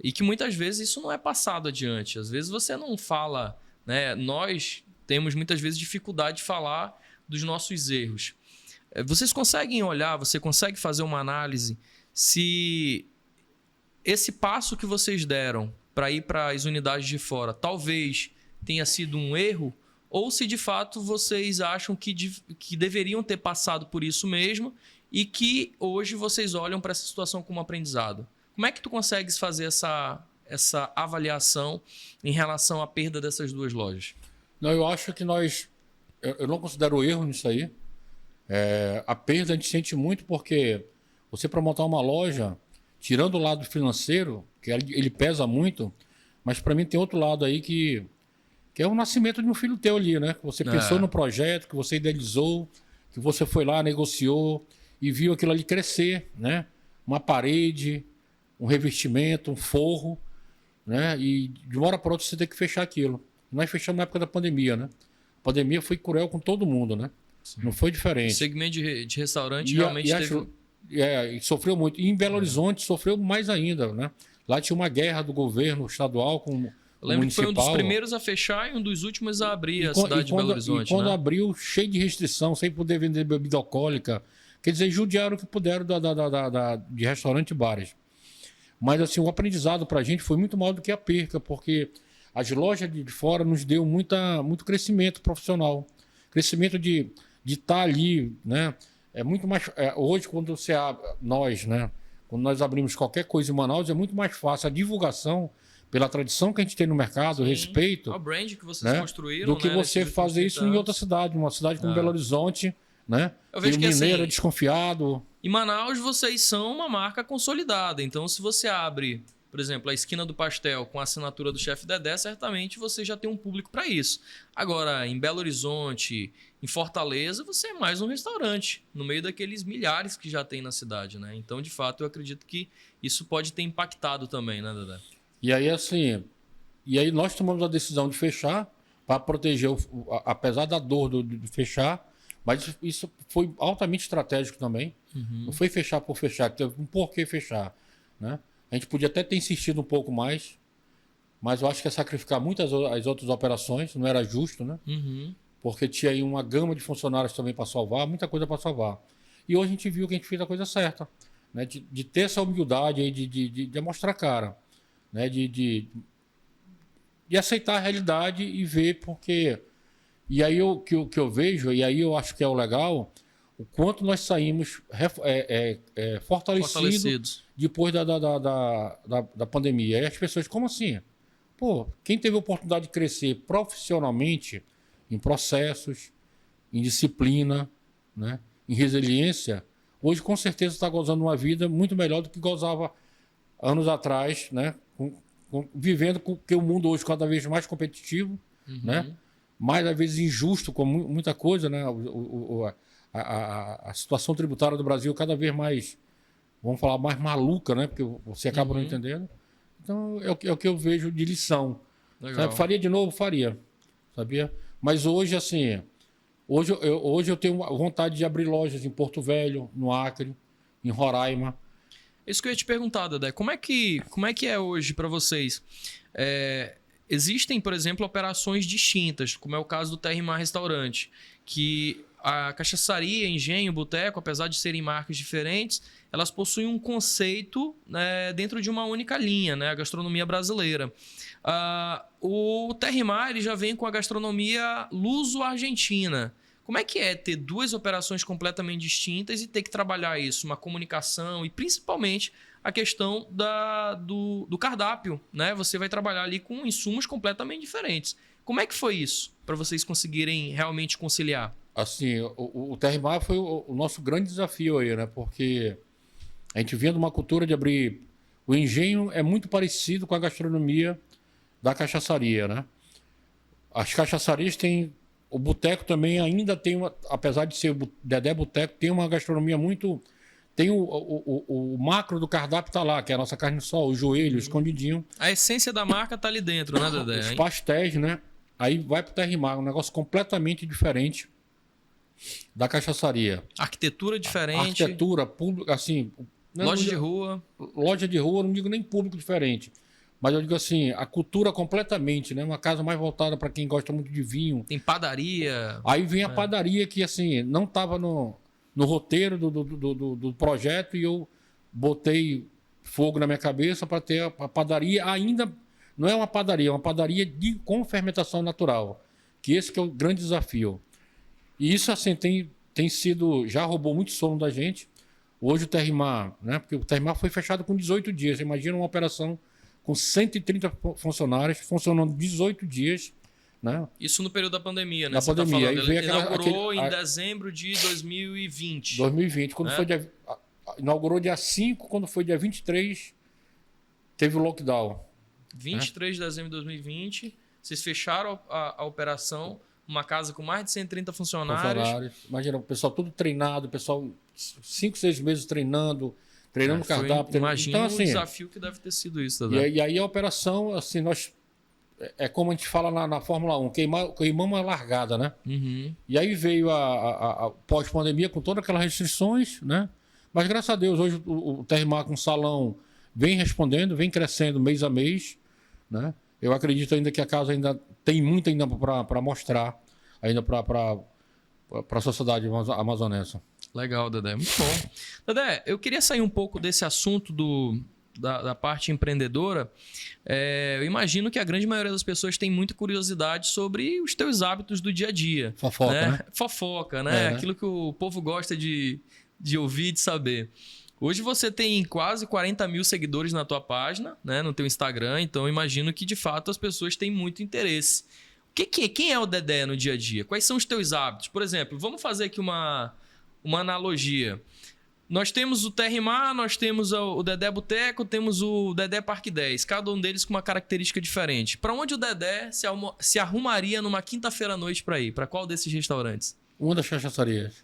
E que muitas vezes isso não é passado adiante. Às vezes você não fala, né? Nós temos muitas vezes dificuldade de falar dos nossos erros. Vocês conseguem olhar, você consegue fazer uma análise se esse passo que vocês deram para ir para as unidades de fora talvez tenha sido um erro, ou se de fato vocês acham que deveriam ter passado por isso mesmo e que hoje vocês olham para essa situação como aprendizado. Como é que tu consegues fazer essa avaliação em relação à perda dessas 2 lojas? Não, eu acho que eu não considero erro nisso aí. A perda a gente sente muito porque você, para montar uma loja, tirando o lado financeiro, que ele pesa muito, mas para mim tem outro lado aí que é o nascimento de um filho teu ali, né? Que você pensou no projeto, que você idealizou, que você foi lá, negociou e viu aquilo ali crescer, né? Uma parede, um revestimento, um forro, né? E de uma hora para outra você tem que fechar aquilo. Nós fechamos na época da pandemia, né? A pandemia foi cruel com todo mundo, né? Sim. Não foi diferente. O segmento de restaurante realmente teve... e sofreu muito. E em Belo Horizonte sofreu mais ainda, né? Lá tinha uma guerra do governo estadual com o municipal. Eu lembro que foi um dos primeiros a fechar e um dos últimos a abrir a cidade de Belo Horizonte. E quando né? abriu, cheio de restrição, sem poder vender bebida alcoólica. Quer dizer, judiaram o que puderam de restaurante e bares. Mas assim, o aprendizado para a gente foi muito maior do que a perca, porque as lojas de fora nos deu muito crescimento profissional. Crescimento de estar ali, né? é muito mais... hoje, quando você abre, nós, né? Quando nós abrimos qualquer coisa em Manaus, é muito mais fácil a divulgação, pela tradição que a gente tem no mercado, o respeito... O brand que vocês né? construíram, do que né, você fazer isso em outra cidade, uma cidade como Belo Horizonte, né? Eu vejo que o que mineiro assim, é desconfiado. Em Manaus, vocês são uma marca consolidada. Então, se você abre, por exemplo, a esquina do pastel com a assinatura do chefe Dedé, certamente você já tem um público para isso. Agora, em Belo Horizonte, em Fortaleza, você é mais um restaurante, no meio daqueles milhares que já tem na cidade, né? Então, de fato, eu acredito que isso pode ter impactado também, né, Dedé? E aí, assim, nós tomamos a decisão de fechar para proteger, apesar da dor de fechar, mas isso foi altamente estratégico também. Não foi fechar por fechar, teve um porquê fechar, né? A gente podia até ter insistido um pouco mais, mas eu acho que é sacrificar muitas as outras operações, não era justo, né? Porque tinha aí uma gama de funcionários também para salvar, muita coisa para salvar. E hoje a gente viu que a gente fez a coisa certa, né? De ter essa humildade aí, de mostrar a cara, né? De aceitar a realidade e ver, porque... E aí o que eu vejo, e aí eu acho que é o legal, o quanto nós saímos fortalecidos depois da pandemia. E as pessoas, como assim? Pô, quem teve a oportunidade de crescer profissionalmente em processos, em disciplina, né, em resiliência, hoje com certeza está gozando uma vida muito melhor do que gozava anos atrás, né, vivendo com que o mundo hoje cada vez mais competitivo, né, mais às vezes injusto com muita coisa, né, a situação tributária do Brasil cada vez mais, vamos falar, mais maluca, né, porque você acaba não entendendo. Então é o que eu vejo de lição. Sabe? Faria de novo? Faria, sabia? Mas hoje, assim, hoje eu tenho vontade de abrir lojas em Porto Velho, no Acre, em Roraima. Isso que eu ia te perguntar, Dedé. Como é que é hoje para vocês? Existem, por exemplo, operações distintas, como é o caso do Terrimar Restaurante, que a cachaçaria, engenho, boteco, apesar de serem marcas diferentes, elas possuem um conceito, né, dentro de uma única linha, né, a gastronomia brasileira. O Terrimar ele já vem com a gastronomia luso-argentina. Como é que é ter duas operações completamente distintas e ter que trabalhar isso, uma comunicação e principalmente a questão do cardápio, né? Você vai trabalhar ali com insumos completamente diferentes. Como é que foi isso para vocês conseguirem realmente conciliar? Assim, o Terrimar foi o nosso grande desafio aí, né? Porque a gente vinha de uma cultura de abrir... O engenho é muito parecido com a gastronomia da cachaçaria, né? As cachaçarias têm... O boteco também ainda tem uma... Apesar de ser o Dedé Boteco, tem uma gastronomia muito... Tem o macro do cardápio tá lá, que é a nossa carne de sol, o joelho, escondidinho. A essência da marca tá ali dentro, né, Dedé? Os pastéis, né? Aí vai pro Terrimar, um negócio completamente diferente da cachaçaria. Arquitetura diferente. Arquitetura, público, assim... Loja de rua. Loja de rua, não digo nem público diferente. Mas eu digo assim, a cultura completamente, né? Uma casa mais voltada para quem gosta muito de vinho. Tem padaria. Aí vem a padaria que, assim, não estava no roteiro do projeto e eu botei fogo na minha cabeça para ter a padaria. Ainda não é uma padaria, é uma padaria com fermentação natural. Que esse que é o grande desafio. E isso, assim, tem sido... Já roubou muito sono da gente. Hoje o Terrimar, né? Porque o Terrimar foi fechado com 18 dias. Você imagina uma operação com 130 funcionários, funcionando 18 dias. Né? Isso no período da pandemia, né? Na pandemia. Tá Ele inaugurou em dezembro de 2020. 2020. Quando foi inaugurou dia 5, quando foi dia 23, teve o lockdown. 23 de dezembro de 2020, vocês fecharam a operação, uma casa com mais de 130 funcionários. Imagina, o pessoal tudo treinado, o pessoal 5, 6 meses treinando cardápio. Imagina então, assim, o desafio que deve ter sido isso. Né? E aí a operação, assim, nós... É como a gente fala na Fórmula 1, queimamos a largada, né? E aí veio a pós-pandemia com todas aquelas restrições, né? Mas graças a Deus, hoje o Terrimar com salão vem respondendo, vem crescendo mês a mês, né? Eu acredito ainda que a casa ainda tem muito ainda para mostrar ainda para a sociedade amazonense. Legal, Dedé. Muito bom. Dedé, eu queria sair um pouco desse assunto da parte empreendedora, eu imagino que a grande maioria das pessoas tem muita curiosidade sobre os teus hábitos do dia a dia. Fofoca, né? Fofoca, né? Aquilo que o povo gosta de ouvir e de saber. Hoje você tem quase 40 mil seguidores na tua página, né? No teu Instagram, então eu imagino que de fato as pessoas têm muito interesse. Quem é o Dedé no dia a dia? Quais são os teus hábitos? Por exemplo, vamos fazer aqui uma analogia. Nós temos o Terrimar, nós temos o Dedé Boteco, temos o Dedé Parque 10, cada um deles com uma característica diferente. Para onde o Dedé se arrumaria numa quinta-feira à noite para ir? Para qual desses restaurantes? Uma das cachaçarias.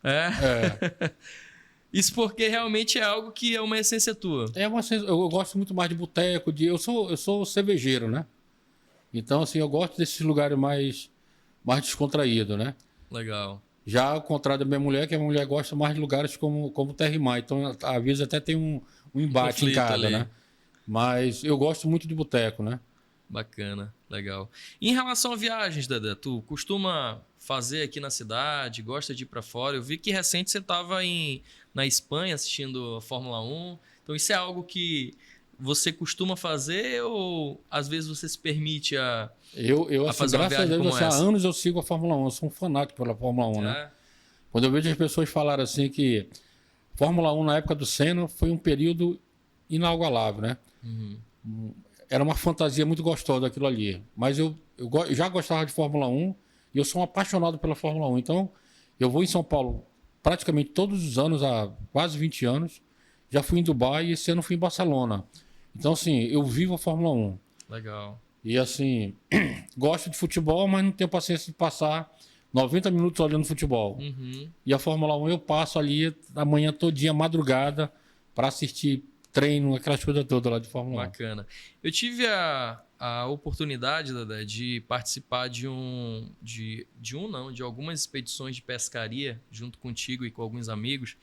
Isso porque realmente é algo que é uma essência tua. Eu gosto muito mais de boteco, eu sou cervejeiro, né? Então, assim, eu gosto desses lugares mais descontraídos, né? Legal. Já ao contrário da minha mulher, que a minha mulher gosta mais de lugares como o Terrimar. Então, às vezes até tem um embate em casa, ali, né? Mas eu gosto muito de boteco, né? Bacana, legal. E em relação a viagens, Dedé, tu costuma fazer aqui na cidade, gosta de ir para fora? Eu vi que recente você estava na Espanha assistindo a Fórmula 1. Então isso é algo que você costuma fazer ou às vezes você se permite a fazer uma viagem como essa? Há anos eu sigo a Fórmula 1, eu sou um fanático pela Fórmula 1, né? Quando eu vejo as pessoas falarem assim que Fórmula 1 na época do Senna foi um período inigualável, né? Era uma fantasia muito gostosa aquilo ali. Mas eu já gostava de Fórmula 1 e eu sou um apaixonado pela Fórmula 1. Então, eu vou em São Paulo praticamente todos os anos, há quase 20 anos. Já fui em Dubai e esse ano fui em Barcelona. Então, assim, eu vivo a Fórmula 1. Legal. E, assim, gosto de futebol, mas não tenho paciência de passar 90 minutos olhando futebol. E a Fórmula 1 eu passo ali a manhã todinha, madrugada, para assistir treino, aquelas coisas todas lá de Fórmula 1. Bacana. Eu tive a oportunidade, Dedé, de participar de algumas expedições de pescaria junto contigo e com alguns amigos.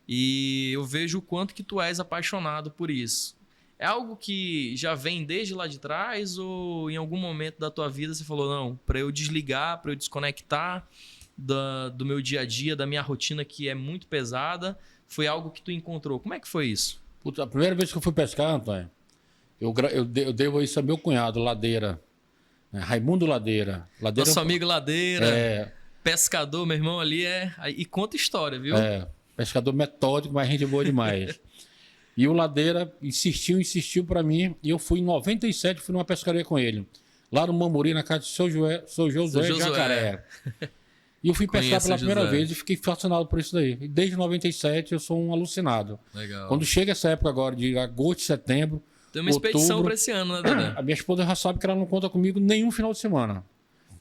E eu vejo o quanto que tu és apaixonado por isso. É algo que já vem desde lá de trás ou em algum momento da tua vida você falou, não, para eu desligar, para eu desconectar do meu dia a dia, da minha rotina que é muito pesada, foi algo que tu encontrou. Como é que foi isso? Puta, a primeira vez que eu fui pescar, Antônio, eu devo isso a meu cunhado, Ladeira. Raimundo Ladeira. Nosso amigo Ladeira. Pescador, meu irmão, ali e conta história, viu? Pescador metódico, mas gente boa demais. E o Ladeira insistiu para mim, e eu fui em 97, fui numa pescaria com ele. Lá no Mamuri, na casa de São Josué Jacaré. E eu fui pescar pela primeira vez e fiquei fascinado por isso daí. E desde 97 eu sou um alucinado. Legal. Quando chega essa época agora de agosto, setembro, tem uma expedição para esse ano, né, Dedé? A minha esposa já sabe que ela não conta comigo nenhum final de semana.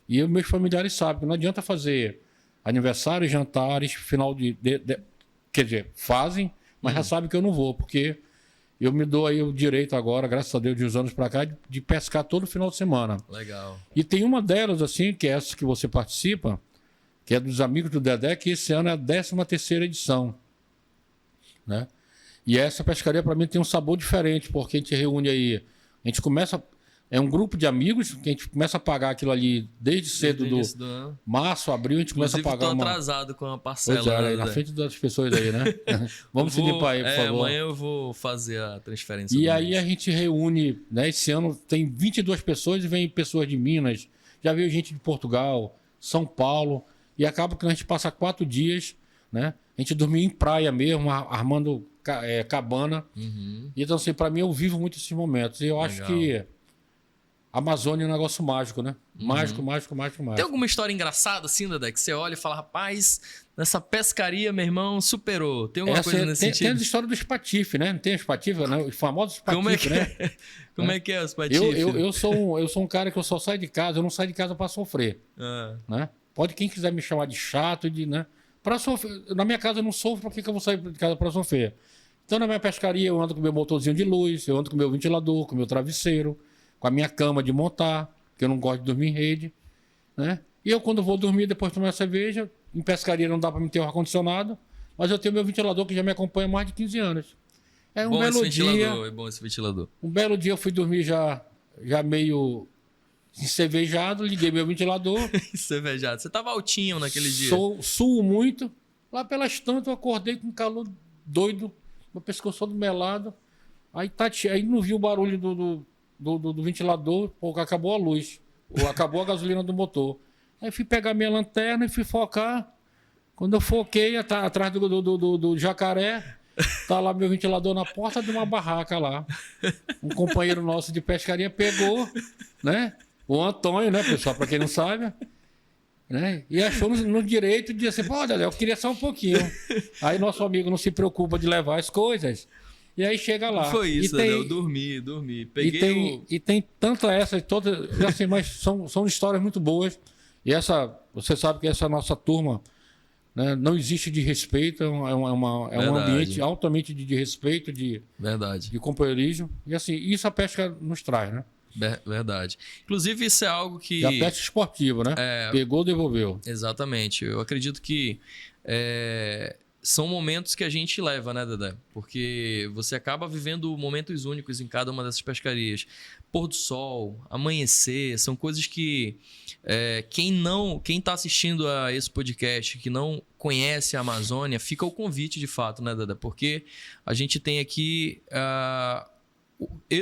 E meus familiares sabem que não adianta fazer aniversários, jantares, final quer dizer, fazem, mas já sabem que eu não vou, porque eu me dou aí o direito agora, graças a Deus, de uns anos para cá, de pescar todo final de semana. Legal. E tem uma delas, assim, que é essa que você participa, que é dos amigos do Dedé, que esse ano é a 13ª edição, né? E essa pescaria, para mim, tem um sabor diferente, porque a gente reúne aí, a gente começa, é um grupo de amigos, que a gente começa a pagar aquilo ali desde cedo, do março, abril, a gente começa a pagar. Inclusive, tô atrasado com a parcela. Pois na frente das pessoas aí, né? Vamos se limpar aí, por favor. Amanhã eu vou fazer a transferência. E aí a gente reúne, né? Esse ano tem 22 pessoas e vem pessoas de Minas, já veio gente de Portugal, São Paulo, e acaba que a gente passa 4 dias, né? A gente dormia em praia mesmo, armando cabana. Então, assim, para mim, eu vivo muito esses momentos. E eu acho que a Amazônia é um negócio mágico, né? Mágico. Tem alguma história engraçada, assim, Dedé, que você olha e fala, rapaz, nessa pescaria, meu irmão, superou. Tem alguma coisa nesse sentido? Tem a história do espatifes, né? Não tem espatifes, né? Os famosos espatifes, né? Como é que é o espatifes? Eu sou um cara que eu só saio de casa, eu não saio de casa para sofrer. Né? Pode quem quiser me chamar de chato, né? Para sofrer. Na minha casa eu não sofro, por que eu vou sair de casa para sofrer? Então, na minha pescaria, eu ando com meu motorzinho de luz, eu ando com meu ventilador, com meu travesseiro, com a minha cama de montar, que eu não gosto de dormir em rede, né? E eu, quando vou dormir, depois de tomar cerveja, em pescaria não dá para me ter o ar-condicionado, mas eu tenho meu ventilador que já me acompanha há mais de 15 anos. É um bom belo esse ventilador, dia. é bom esse ventilador. Um belo dia eu fui dormir já meio encevejado, liguei meu ventilador. Encevejado. Você tava altinho naquele dia. Suo muito. Lá pelas tantas eu acordei com um calor doido, meu pescoço todo melado. Aí não viu o barulho do ventilador, pô, acabou a luz, ou acabou a gasolina do motor. Aí fui pegar minha lanterna e fui focar. Quando eu foquei atrás do jacaré, tá lá meu ventilador na porta de uma barraca lá. Um companheiro nosso de pescaria pegou, né? O Antônio, né, pessoal, para quem não sabe, né? E achou no direito de dizer assim, pô, Dedé, eu queria só um pouquinho. Aí nosso amigo não se preocupa de levar as coisas. E aí chega lá. Foi isso, Dedé, eu dormi. Peguei e tem tanta essa, todas, assim, mas são histórias muito boas. E você sabe que essa nossa turma, né, não existe de respeito, é um ambiente altamente de respeito, de companheirismo. E assim, isso a pesca nos traz, né? Verdade. Inclusive, isso é algo que... E a pesca esportiva, né? Pegou, devolveu. Exatamente. Eu acredito que são momentos que a gente leva, né, Dedé? Porque você acaba vivendo momentos únicos em cada uma dessas pescarias. Pôr do sol, amanhecer, são coisas que quem está assistindo a esse podcast, que não conhece a Amazônia, fica o convite de fato, né, Dedé? Porque a gente tem aqui...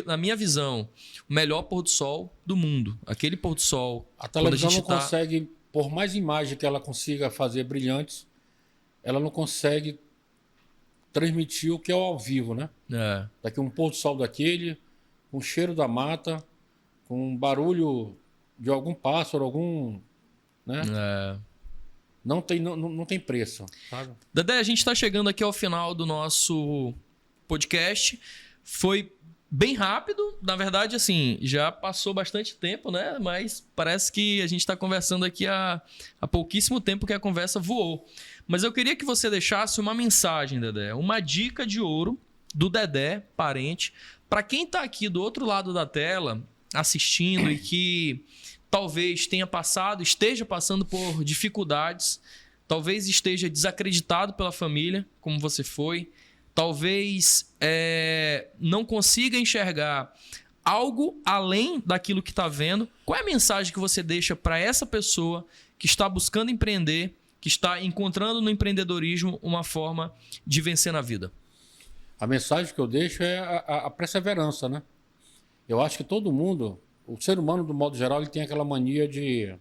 na minha visão, o melhor pôr do sol do mundo. Aquele pôr do sol... A televisão não consegue, por mais imagem que ela consiga fazer brilhantes, ela não consegue transmitir o que é o ao vivo, né? Daqui um pôr do sol daquele, com o cheiro da mata, com um barulho de algum pássaro, né? Não tem preço, sabe? Dedé, a gente está chegando aqui ao final do nosso podcast. Foi bem rápido, na verdade, assim, já passou bastante tempo, né? Mas parece que a gente está conversando aqui há pouquíssimo tempo que a conversa voou. Mas eu queria que você deixasse uma mensagem, Dedé, uma dica de ouro do Dedé, parente, para quem está aqui do outro lado da tela assistindo e que talvez esteja passando por dificuldades, talvez esteja desacreditado pela família, como você foi, talvez não consiga enxergar algo além daquilo que está vendo. Qual é a mensagem que você deixa para essa pessoa que está buscando empreender, que está encontrando no empreendedorismo uma forma de vencer na vida? A mensagem que eu deixo é a perseverança, né? Eu acho que todo mundo, o ser humano, do modo geral, ele tem aquela mania de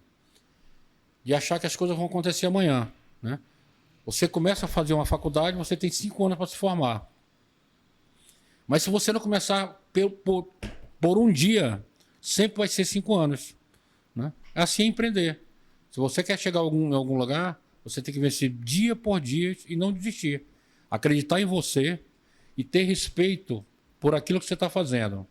achar que as coisas vão acontecer amanhã, né? Você começa a fazer uma faculdade, você tem 5 anos para se formar. Mas se você não começar por um dia, sempre vai ser 5 anos, né? Assim é empreender. Se você quer chegar em algum lugar, você tem que vencer dia por dia e não desistir. Acreditar em você e ter respeito por aquilo que você está fazendo.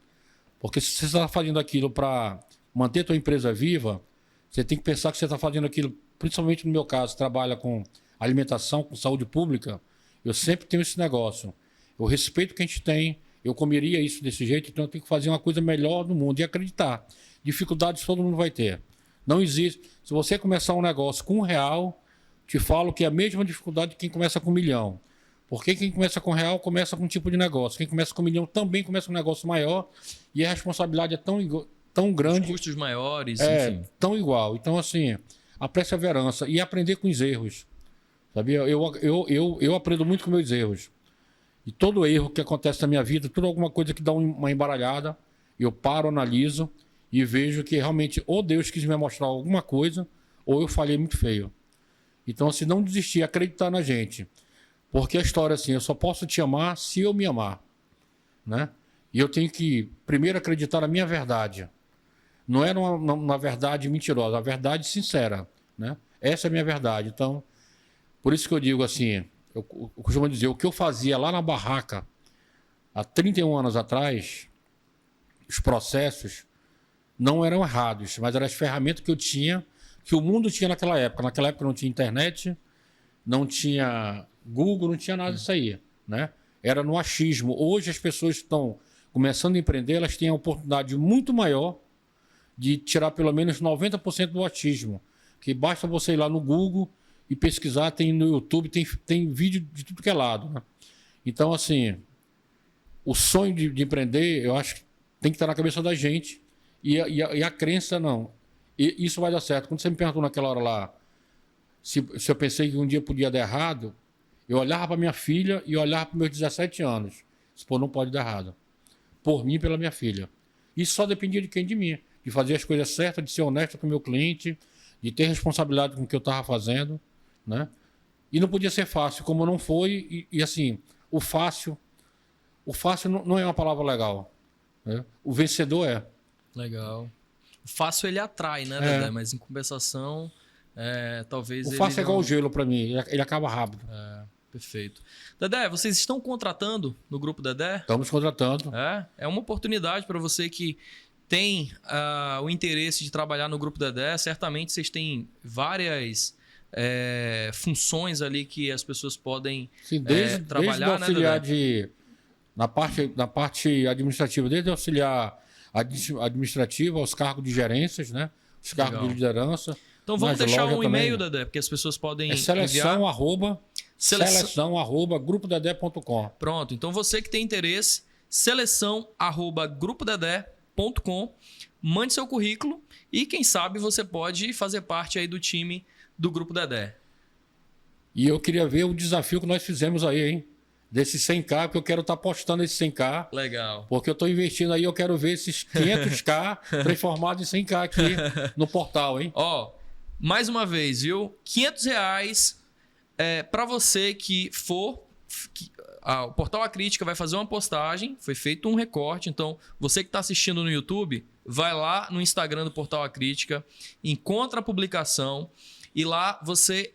Porque se você está fazendo aquilo para manter a tua empresa viva, você tem que pensar que você está fazendo aquilo, principalmente no meu caso, trabalha com alimentação, com saúde pública. Eu sempre tenho esse negócio. Eu respeito o que a gente tem, eu comeria isso desse jeito, então eu tenho que fazer uma coisa melhor no mundo e acreditar. Dificuldades todo mundo vai ter. Não existe. Se você começar um negócio com R$1, te falo que é a mesma dificuldade de quem começa com 1 milhão. Porque quem começa com R$1 começa com um tipo de negócio. Quem começa com 1 milhão também começa com um negócio maior e a responsabilidade é tão grande. Os custos maiores, enfim. Tão igual. Então, assim, a perseverança e aprender com os erros. Sabia? Eu aprendo muito com meus erros. E todo erro que acontece na minha vida, tudo alguma coisa que dá uma embaralhada, eu paro, analiso e vejo que realmente ou Deus quis me mostrar alguma coisa ou eu falhei muito feio. Então, assim, não desistir, acreditar na gente. Porque a história, assim, eu só posso te amar se eu me amar, né? E eu tenho que, primeiro, acreditar na minha verdade. Não é uma verdade mentirosa, a verdade sincera, né? Essa é a minha verdade. Então, por isso que eu digo assim, eu costumo dizer, o que eu fazia lá na barraca, há 31 anos atrás, os processos não eram errados, mas eram as ferramentas que eu tinha, que o mundo tinha naquela época. Naquela época não tinha internet, não tinha Google, não tinha nada disso aí, né? Era no achismo. Hoje as pessoas estão começando a empreender, elas têm a oportunidade muito maior de tirar pelo menos 90% do achismo. Que basta você ir lá no Google e pesquisar, tem no YouTube, tem vídeo de tudo que é lado, né? Então, assim, o sonho de empreender, eu acho que tem que estar na cabeça da gente e a crença, não. E isso vai dar certo. Quando você me perguntou naquela hora lá se eu pensei que um dia podia dar errado, eu olhava para minha filha e olhava para meus 17 anos. Pô, não pode dar errado. por mim e pela minha filha. Isso só dependia de quem? De mim. De fazer as coisas certas, de ser honesto com o meu cliente, de ter responsabilidade com o que eu estava fazendo, né? E não podia ser fácil, como não foi. E assim, o fácil não é uma palavra legal, né? O vencedor é. Legal. O fácil ele atrai, né, Dedé? Mas em compensação, talvez o fácil ele é igual o gelo para mim, ele acaba rápido. Perfeito. Dedé, vocês estão contratando no Grupo Dedé? Estamos contratando. É uma oportunidade para você que tem o interesse de trabalhar no Grupo Dedé. Certamente vocês têm várias funções ali que as pessoas podem trabalhar, desde auxiliar né, na parte administrativa, desde auxiliar administrativa aos cargos de gerências, né? Os cargos de liderança. Então vamos deixar um e-mail, Dedé, porque as pessoas podem seleção@grupodedé.com. Pronto, então você que tem interesse, seleção@grupodedé.com, mande seu currículo e quem sabe você pode fazer parte aí do time do Grupo Dedé. E eu queria ver o desafio que nós fizemos aí, hein? Desse 100K, porque eu quero estar postando esse 100K. Legal. Porque eu estou investindo aí, eu quero ver esses 500K transformados em 100K aqui no portal, hein? Ó, mais uma vez, viu? R$500 para você que for... o Portal A Crítica vai fazer uma postagem, foi feito um recorte, então você que está assistindo no YouTube, vai lá no Instagram do Portal A Crítica, encontra a publicação e lá você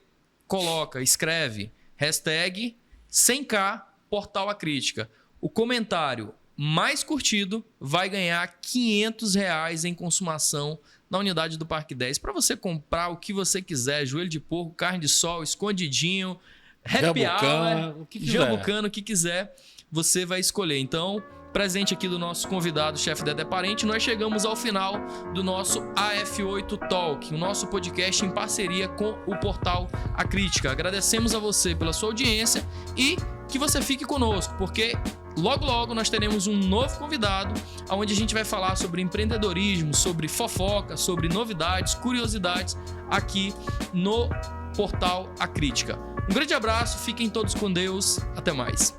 escreve hashtag 100K Portal A Crítica. O comentário mais curtido vai ganhar R$500 em consumação na unidade do Parque 10 para você comprar o que você quiser, joelho de porco, carne de sol, escondidinho, happy hour, jambucano, o que quiser, você vai escolher. Então, presente aqui do nosso convidado, chefe Dedé Parente, nós chegamos ao final do nosso AF8 Talk, o nosso podcast em parceria com o Portal A Crítica. Agradecemos a você pela sua audiência e que você fique conosco, porque logo nós teremos um novo convidado, onde a gente vai falar sobre empreendedorismo, sobre fofoca, sobre novidades, curiosidades aqui no Portal A Crítica. Um grande abraço, fiquem todos com Deus, até mais.